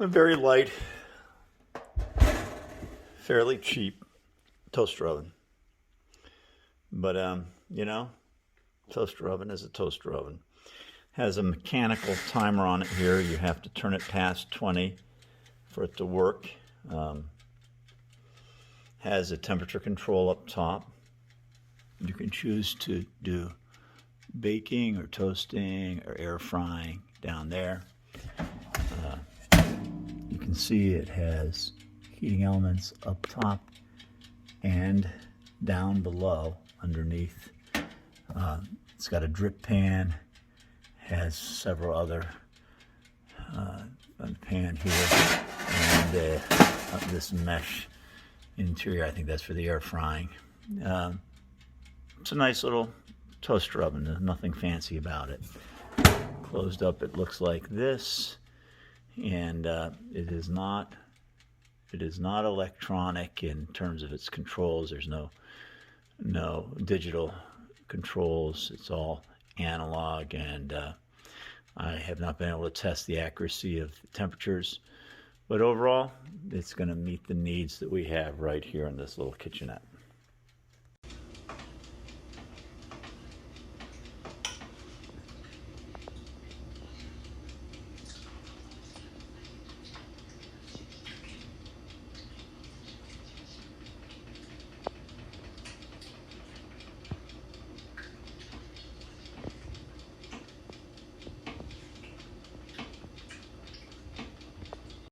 A very light, fairly cheap toaster oven. But, toaster oven is a toaster oven. Has a mechanical timer on it here. You have to turn it past 20 for it to work. Has a temperature control up top. You can choose to do baking or toasting or air frying down there. You can see it has heating elements up top and down below underneath. It's got a drip pan, has several other pan here, and this mesh interior. I think that's for the air frying. It's a nice little toaster oven. There's nothing fancy about it. Closed up, it looks like this, and it is not electronic in terms of its controls. There's no digital controls. It's all analog, and I have not been able to test the accuracy of the temperatures, but overall it's going to meet the needs that we have right here in this little kitchenette.